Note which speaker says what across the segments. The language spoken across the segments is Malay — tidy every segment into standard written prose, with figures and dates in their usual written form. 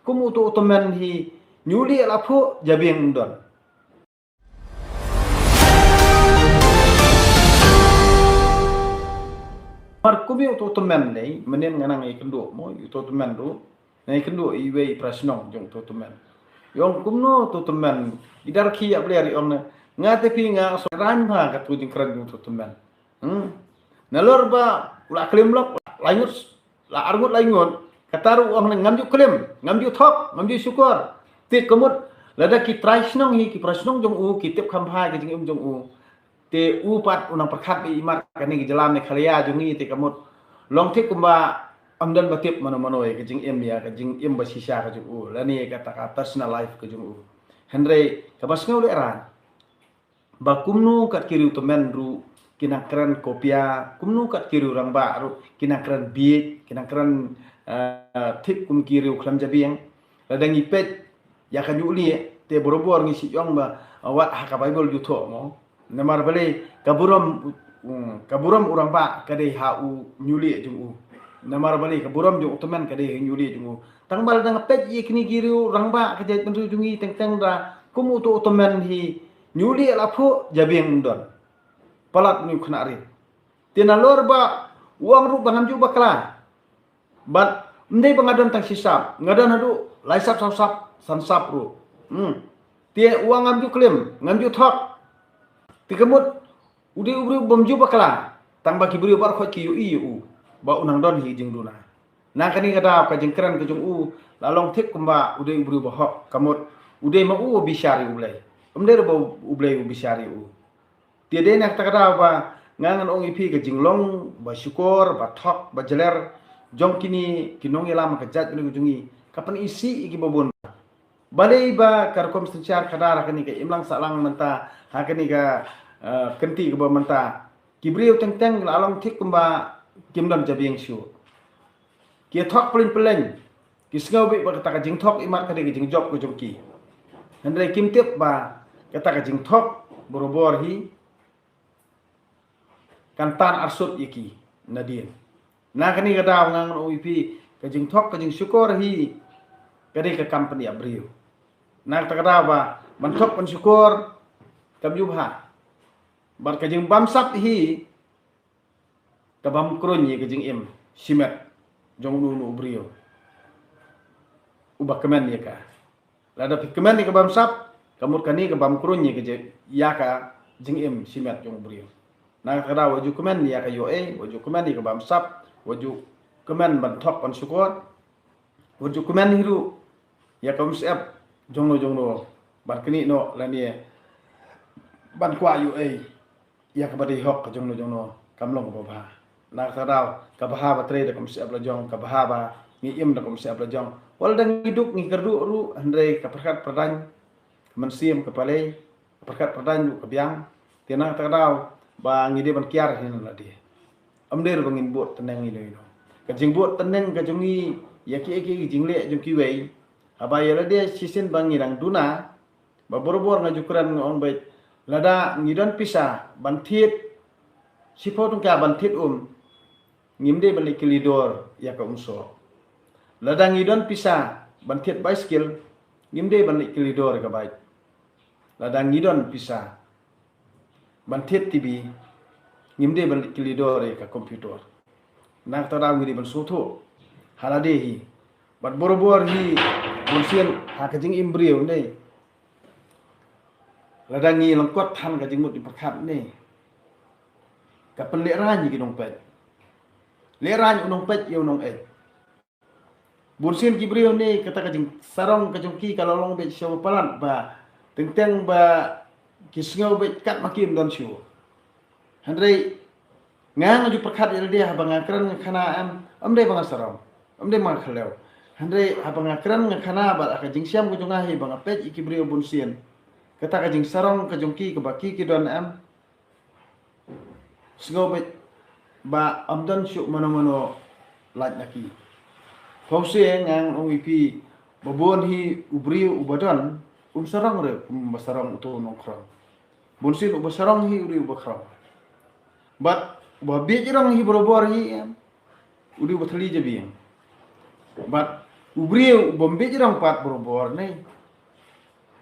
Speaker 1: kumu tu otomen hi nyuli lapo jabing don. Mar kumi tu otomen nei menen nganang ai kendo mo tu otomen tu nei kendo iwe prasnong jong tu otomen. Yong kumno tu otomen idar ki ya bleri ong ngate pi nga so ran ba ka tu jing kran tu otomen. Nalor ba la klim lok langut la argut langut kataru ong ngamju klim ngamju thok ngamju syukur ti kemut lada ki traisnong hi ki prasnong jong u ki tip khamphai ke jing jong u te upat unang perkhat i imat kani jelam ne khalia jungi te kamut long thik kumba amdan batip mano ke jing em ya ke jing em basisha ke jung u lani kata ka personal life ke jung u henry kabasngau le ran ba kumnu kat kiri utemen ru kinakran kopia kumnu kat kiri urang ba ru kinakran bi kinakran thik kum kiri uklam jabiang ladang ipet ya kan yuli te borobor ngisi yong ba wat ha ka bible ju tho mo namar bale kaburam urang ba kadai hau nyuli jung u namar bale kaburam jung utemen kadai nyuli jung u tang bal dang pet ye kini kiri urang ba kadai pentu jungi teng teng da kumu tu utemen hi nyuli lapo jabing don palat ni khnari tina lor ba uang ru banam ju bakla bat ndai bangadon tang sisap ngadan hadu laisap sap sansap ru tie uang ngamju klim ngamju thok tikemut udi ubri bomju bakla tang baki bri bar kho ki yu ba unang don hi jing duna na kani kada ka jing kran ke jung u lalong thik kumba udi ubri ba hok kamut udi ma u bishari ublai umder ba ublai bishari u tie de nak takada ba ngangan ong ipi ke jing long ba syukur ba thok ba jeler jong kini kinong elam ka jat ni jungi kapan isi iki babon balai ba karkom secar kadar kani ke imlang salang menta hakani ka kenti ke ba menta kibriu teng teng lalong thik kumba kimdam jabing syu ki thok pelin pelin ki sngau bi ba kata ka jing thok imat ka de jing job ko jongki handai kim tip ba kata ka jing thok borobor hi kantan arsut iki nadien na kani kada ngang OIP ka jing thok ka jing syukur hi kade ka company abriu na takada ba manthok pan syukur kam yubha bar ka jing bamsap hi ka bam krunyi ka jing im simet jong nu brio ubah kemen ya ka lada kemen ni ka bamsap kamur kani ka bam krunyi ka ya ka jing im simet jong brio na kada waju kemen ya ka yo waju kemen ni ka bamsap waju kemen manthok pan syukur waju kemen hiru ya ka msep jongno bar kini no lani ban kwa yu ya ka badi hok jongno kamlong ka ba na kada ka ba tre da msep la jong ka ba ngi im da msep la jong wal dang hiduk ngi kerdu ru andre ka perkat pradan mensim ka pale perkat pradan ka biang tiana kada ba ngi de ban kiar hin la dia amder bangin bot teneng ini no ka jing bot teneng ka jongi ya ki jingle jong ki wei abaya la dia sisin bangi rang duna ba borobor ngajukuran on bait lada ngidon pisah bantit sipotong ka bantit ngimde balik kilidor ya ka umso lada ngidon pisah bantit bicycle ngimde balik kilidor ka bait lada ngidon pisah bantit TV ngimde balik kilidor ka komputer nak tara ngidi ban soto haladehi bat borobor hi bonsian ha ka jing imbrio nei ladangi lengkot han ka jing mut di perkat nei ka penle ran gi dong pet le ran unong pet yo nong bonsian kibrio nei kata ka jing sarong ka jong ki ka lolong be syo palan ba teng ba kisngau be kat makim don syu handrei ngang aju perkat dia bangakran khana amde bangasarong amde ma khaleu handai abang akran ngakana ba ka jing siam ko jonga hi bang apet ikibrio bunsian kata ka jing sarong ka jongki ka baki ki don sngobet ba amdan syuk mano lat naki fausi ngang OIP babon hi ubrio ubadon sarong re sarong uto nongkrong bunsin sarong hi uri ubakram bat ba bi jirong hi borobor hi uri bathali jabi bat Ubriu bombe jirang pat borobor nei.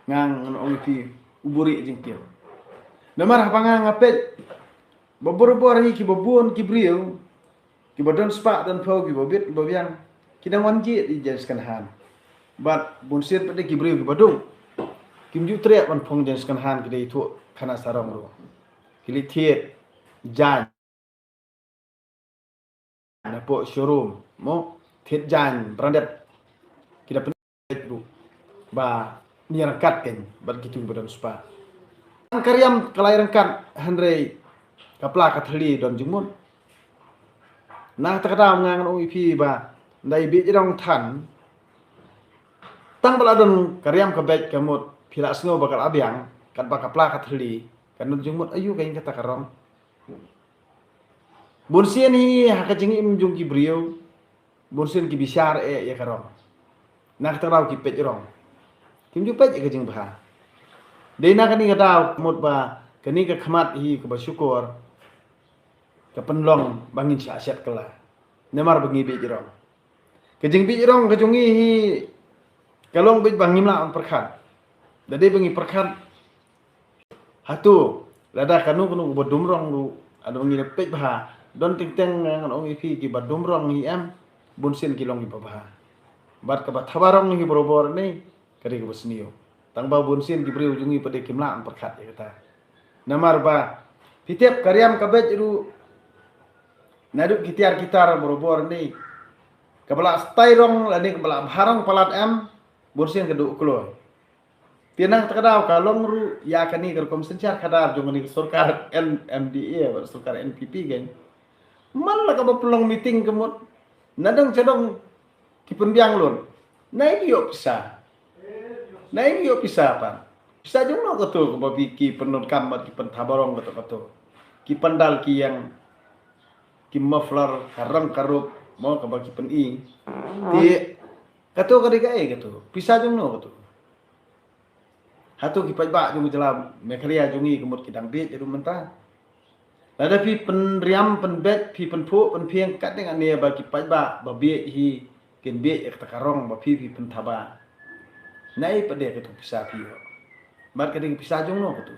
Speaker 1: Ngang ong pi uburi jingkil. Namar hapangang ngapet. Borobor hi ki bobon ki briu. Ki bodon spa dan pau ki bobit bobiang. Kidang wanji di jeniskan han. Bat bunsir pada ki briu ki bodong. Kim ju triak man phong jeniskan han ki dei tu kana sarong ro. Kili thiet jan. Na po showroom mo thiet jan brandet. Kita penuh itu, bah nirangkat kan, bergitu badan spa. Karyam kelahiran Henry kapla kathli don jumun. Nah terkadang ngangan OEP bah, dari biji dong tan. Tang baladon karyam kebet kamut pila snow bakal abiang, kan bakal kapla kathli, kan don jumun ayu kain kata karong. Bonsian hi hakajingi imjung ki brio, bonsian ki bisyar ya karong. Nak terau ki pet rong. Kim ju pet ke jing bah. Dei nak ni gadau mot ba kani ke khamat hi ke bersyukur. Ke penlong bangin syasiat kala. Nemar bengi be rong. Ke jing be rong ke jungi hi kalong be bangim la on perkhat. Dadi bengi perkhat hatu lada kanu kanu bodum rong lu ada bengi pet bah. Don ting teng ngan ong ipi ki badum rong hi am bunsin kilong ki bah. Bat ke bathabarong hi borobor ni kari ke besnio tang ba bunsin ki beri ujungi pada kimla perkat ya kata namar ba pitiap karyam kabet ru naduk kitiar kitar borobor ni kabala stairong lani kabala barang palat am bunsin keduk klo tianang takadau kalong ru ya kani kerkom sencar kadar jungani surkar NMDA ba surkar NPP gen man la ka pelong meeting kemut nadang cadong ki penbiang lun naik yo pisah apa pisah jung no ketu ko ki penut kambat ki pentabarong ketu ki pandal ki yang ki muffler karang karup mau ke bagi pening ti ketu kadika ketu pisah jung no ketu hatu ki pajba jung jelam mekaria jungi kemut kidang bit jadi mentah ada pi penriam penbet pi penpu penpieng kat dengan ne bagi pajba babi hi ken be ek takarong ba pi pentaba nai pade ke tu pisah pi mar ke pisah jong no tu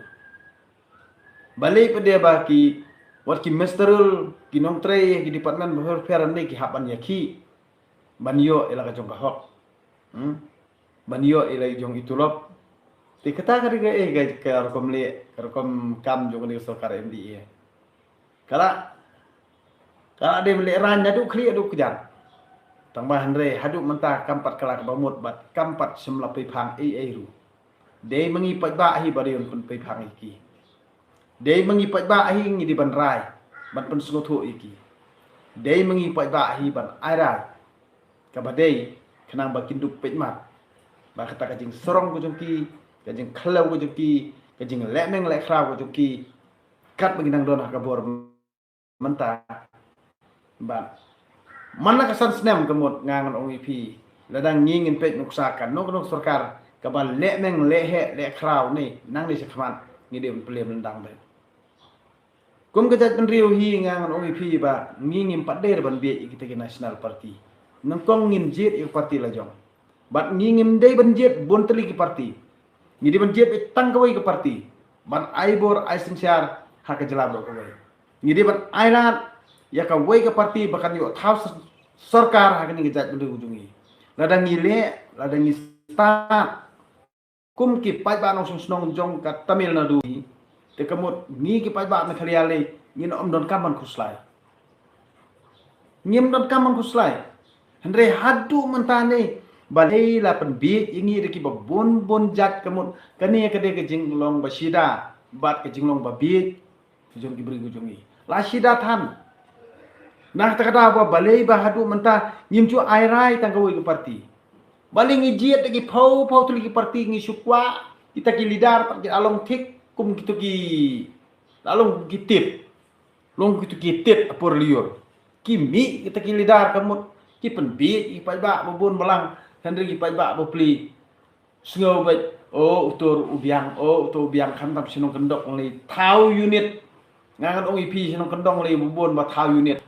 Speaker 1: balai pade ba ki wat ki mesterul ki nong tre ki department bahor feran ni ki haban ya ki banyo ela ka jong ka hok banyo ela jong itulop ti kata ka ga ka kom le kom kam jong ni sokar MDA kala de le ran nya du kri du kejar Tangba Henry haduk mentah kampat kelak bamut bat kampat semla pipang ru. Dei mengipat ba hi barion pun pipang iki. Dei mengipat ba hi ngi di ban rai ban pun sungotu iki. Dei mengipat ba hi ban airai. Kabadei kenang ba kinduk pitmat. Ba kata kajing sorong ko jongki, kajing khalau ko jongki, kajing lemeng lek khrau ko jongki. Kat beginang donah kabor mentah. Ba mana kesan senam kemut ngangan OEP ladang ngingin pet nuksakan nuk surkar kabal le meng lehe le kraw ni nang ni sekman ngide pelem lendang be kum kejat penriu hi ngangan OEP ba ngingin pader ban be kita ke national party nang kong ngin jet ik party la jong bat ngingin dei ban jet bon teli ki party ngide ban jet tang kawai ke party ban aibor aisensyar ha ke jelab ko wai ngide ban ailat ya ka wai ke party bakan yo thau sarkar hakani gejat bendu ujungi ladang ngile ladang ngi start kum ki pai ba nong snong jong ka Tamil Nadu te kamut ngi ki pai ba me khaliale ngin om don kaman kuslai ngim don kaman kuslai hendre hadu mentane balai la pen bi ingi de ki bon jat kamut kani ka de ke jinglong basida bat ke jinglong babi jong ki beri ujungi la sida than nah takada apa balai bahadu mentah nyimcu airai tanggawi ke parti balai ngijiat lagi pau tu lagi parti ngi sukwa kita ki lidar tak along tik kum gitu ki along gitip long gitu kitit apor liur kimi kita ki lidar kamu ki penbi ki paiba bobon belang hendri ki paiba bopli snow bet utur ubiang kan tam sinong kendok li tau unit ngangan OEP sinong kendong li bobon ba tau unit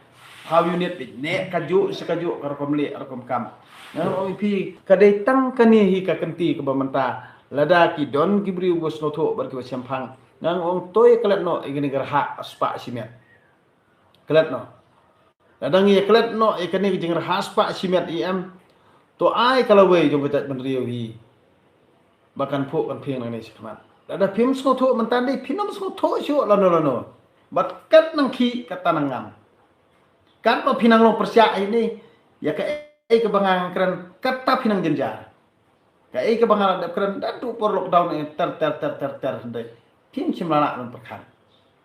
Speaker 1: how unit ne kaju sekaju karkom le karkom kam nang OEP kadai tang kani hi ka kenti ke bamanta lada ki don ki bri bos no tho bar ki sempang nang ong toy kelat no igini gerha aspa simet kelat no ladang ye kelat no ikani jing gerha aspa simet im to ai kalau we jong ketat benriu hi bahkan puk kan piang nang ni sikmat lada pim so tho mentan dei pinom so tho syu lano bat kat nang ki kata nang ngam kan pa pinang lo persya ini ya ka ke bangang keren kata pinang jenjar ka ke bangang ada keren dadu por lockdown ter dai tim simlana non perkan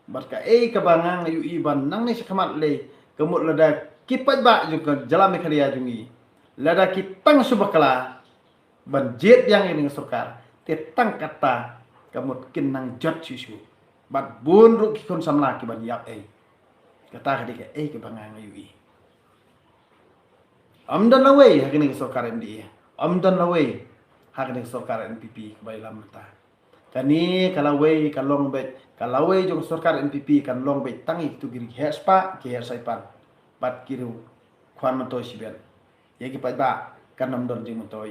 Speaker 1: bat ka ke bangang yu iban nang ni sekamat le kemut lada kipat ba juga jalan mekaria jungi lada kitang subakala ban jet yang ini sokar tetang kata kemut kinang jot susu bat bun ru kikon samla ki ban yap kata kadike ke bangang yu amdan lawai hakini sokar MDA amdan lawai hakini sokar NPP bai lamata kani kalawai kalong bet kalawai jong sokar NPP kan long bet tangi tu giri hespa ke hersaipan pat kiru kwan manto siben yaki pat ba kan amdan jing manto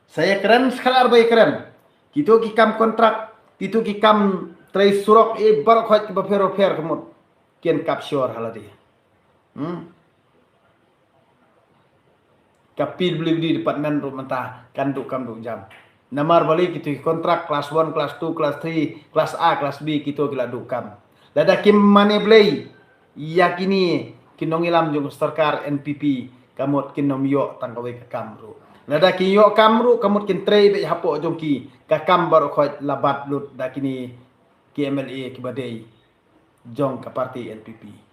Speaker 1: saya keren skalar bai keren kito ki kam kontrak kito ki kam trai surok bar khot ki bafero fer kemut kian kapsyor haladi kapil beli di departemen rumah kan duk kam duk jam namar balik itu kontrak kelas 1 kelas 2 kelas 3 kelas A kelas B kita gila duk kam lada kim mane blay yakini kinong ilam jung sarkar NPP kamot kinom yo tangkawe ke kamru lada ki yo kamru kamot kin trei be hapo jong ki ka kam bar khot labat lut dakini ki MLA ki badai jong ka parti NPP